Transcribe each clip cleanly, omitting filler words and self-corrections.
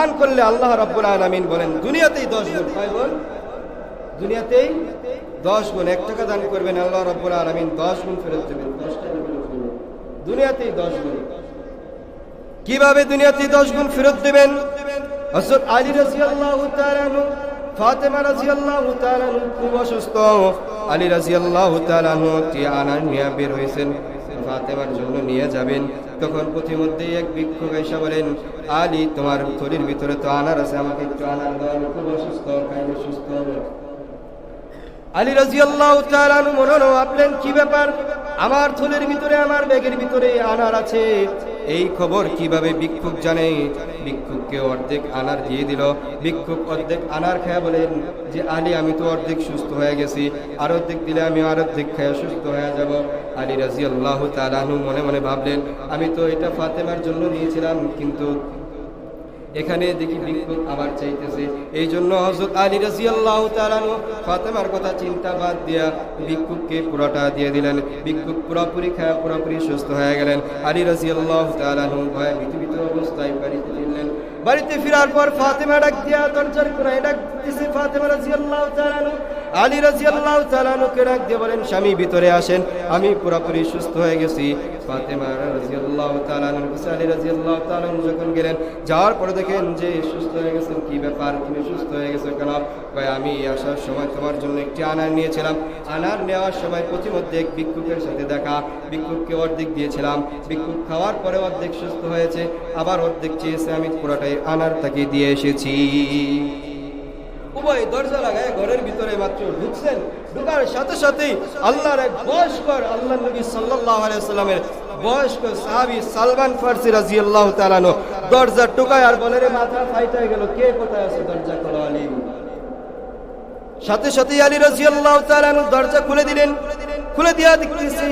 দান করলে আল্লাহ রাব্বুল আলামিন বলেন দুনিয়াতেই 10 গুণ। কয় গুণ? দুনিয়াতেই 10 গুণ। 1 টাকা দান করবেন, আল্লাহ রাব্বুল আলামিন 10 গুণ ফেরত দেবেন। 10 টাকা ফেরত দেবেন, দুনিয়াতেই 10 গুণ। কিভাবে দুনিয়াতেই 10 গুণ ফেরত দেবেন? হযরত আলী রাদিয়াল্লাহু তাআলা আনহু, ফাতেমা রাদিয়াল্লাহু তাআলা আনহু খুব অসুস্থ। আলী রাদিয়াল্লাহু তাআলা আনহু একটি আনার নিয়ে বের হয়েছেন, ফাতেমার জন্য নিয়ে যাবেন। তখন পথিমধ্যেই এক ভিক্ষুক এসে বলেন, আলী তোমার থলির ভিতরে তো আনার আছে, আমাকে একটু আনার দাও, আমি খুব অসুস্থ, খাইলে সুস্থ হবে। আলী রাদিয়াল্লাহু তাআলা আনহু মনে ভাবলেন, কি ব্যাপার, আমার থলির ভিতরে, আমার ব্যাগের ভিতরে আনার আছে, এই খবর কিভাবে ভিক্ষুক জানে? ভিক্ষুককে অর্ধেক আনার দিয়ে দিল। ভিক্ষুক অর্ধেক আনার খায়া বলেন যে আলী আমি তো অর্ধেক সুস্থ হয়ে গেছি, আর অর্ধেক দিলে আমি আর অর্ধেক খায়া সুস্থ হয়ে যাব। আলী রাদিয়াল্লাহু তাআলা আনহু মনে মনে ভাবলেন, আমি তো এটা ফাতেমার জন্য নিয়েছিলাম, কিন্তু এখানে দেখি ভিক্ষুক আবার চাইতেছে। এই জন্য হযরত আলী রাদিয়াল্লাহু তাআলা আনহু ফাতেমার কথা চিন্তা বাদ দিয়া ভিক্ষুককে পুরোটা দিয়ে দিলেন। ভিক্ষুক পুরোপুরি খায়া পুরোপুরি সুস্থ হয়ে গেলেন। আলী রাদিয়াল্লাহু তাআলা আনহু ভয়ে ভীত অবস্থায় বাড়িতে ফিরলেন। বাড়িতে ফেরার পর ফাতেমা ডাক দিয়া দরজার কোণায় ডাক দিতেছে ফাতেমা রাদিয়াল্লাহু তাআলা আনহু। আলী রাদিয়াল্লাহু তাআলা আনহুকে ডাক দিয়ে বলেন, স্বামী ভিতরে আসেন, আমি পুরোপুরি সুস্থ হয়ে গেছি। ফাতেমা রাদিয়াল্লাহু তাআলা আনহু আলী রাদিয়াল্লাহু তাআলা আনহু যখন গেলেন, যাওয়ার পরে দেখেন যে সুস্থ হয়ে গেছেন। কি ব্যাপার, তুমি সুস্থ হয়ে গেছো কেন? ভাই আমি আসার সময় তোমার জন্য একটি আনার নিয়েছিলাম, আনার নেওয়ার সময় পথিমধ্যে এক ভিক্ষুকের সাথে দেখা, ভিক্ষুককে অর্ধেক দিয়েছিলাম, ভিক্ষুক খাওয়ার পরে অর্ধেক সুস্থ হয়েছে, আবার অর্ধেক চেয়েছে, আমি পুরোটাই আনার তাকে দিয়ে এসেছি। উভয় দরজা লাগায় ঘরের ভিতরে মাত্র ঢুকছেন, ঢুকার সাথে সাথেই আল্লাহর এক বয়স্কর, আল্লাহ নবী সাল্লাল্লাহু আলাইহি ওয়াসাল্লামের বয়স্ক সাহাবী সালমান ফারসি রাদিয়াল্লাহু তাআলা আনহু দরজা ঢুকায় আর বলে, রে মাথা ফাইটা গেল, কে কোথায় আছে, দরজা খোলো আলী। সাথে সাথে আলী রাদিয়াল্লাহু তাআলা আনহু দরজা খুলে দিলেন। খুলে দিয়া দেখতেছি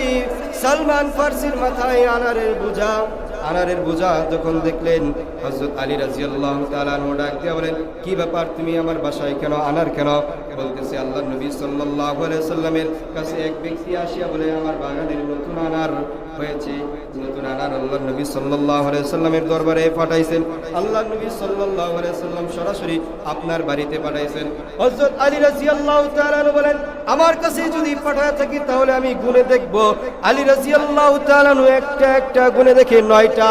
সালমান ফারসির মাথায় আনারের বোঝা। আনারের বোঝা যখন দেখলেন, হযরত আলী রাদিয়াল্লাহু তাআলা আনহু ডাক দিয়া বলেন, কি ব্যাপার, তুমি আমার বাসায় কেন, আনার কেন? বলতেছে, আল্লাহর নবী সাল্লাল্লাহু আলাইহি ওয়াসাল্লামের কাছে এক ব্যক্তি আসিয়া বলে, আমার বাগানের নতুন আনার হয়েছে, নতুন আনার আল্লাহর নবী সাল্লাল্লাহু আলাইহি ওয়াসাল্লামের দরবারে পাঠাইছেন। আল্লাহর নবী সাল্লাল্লাহু আলাইহি ওয়াসাল্লাম সরাসরি আপনার বাড়িতে পাঠাইছেন। হযরত আলী রাদিয়াল্লাহু তাআলা আনহু বলেন, আমার কাছে যদি পাঠায় থাকি তাহলে আমি গুনে দেখব। আলী রাদিয়াল্লাহু তাআলা আনহু একটা একটা গুনে দেখে 9টা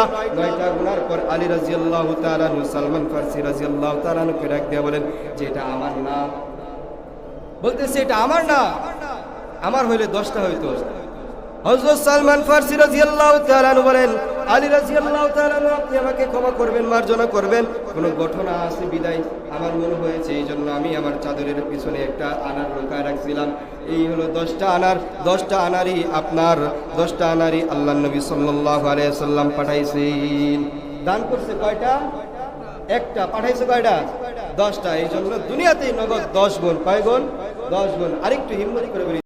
গুনার পর আলী রাদিয়াল্লাহু তাআলা আনহু সালমান ফারসি রাদিয়াল্লাহু তাআলা আনহুকে ডাক দিয়ে বলেন যে এটা আমার না। বলতেছে, এটা আমার না, আমার হইলে 10টা হইতো। হযরত সালমান ফারসি রাদিয়াল্লাহু তাআলা আনহু বলেন, আলী রাদিয়াল্লাহু তাআলা আনহু আপনি আমাকে ক্ষমা করবেন, মার্জনা করবেন, কোনো ঘটনা আছে বিদায় আমার মনে হয়েছে, এই জন্য আমি আমার চাদরের পিছনে একটা আনার লুকায় রাখছিলাম। এই হলো 10টা আনার। 10টা আনারই আপনার, 10টা আনারই আল্লাহর নবী সাল্লাল্লাহু আলাইহি ওয়াসাল্লাম পাঠাইছেন। দান করছে কয়টা? একটা। পাঠাইছে কয়টা? 10টা। এই জন্য দুনিয়াতেই নগদ 10 গুণ। কয় গুণ? 10 গুণ। আরেকটু হিম্মত করে বলি।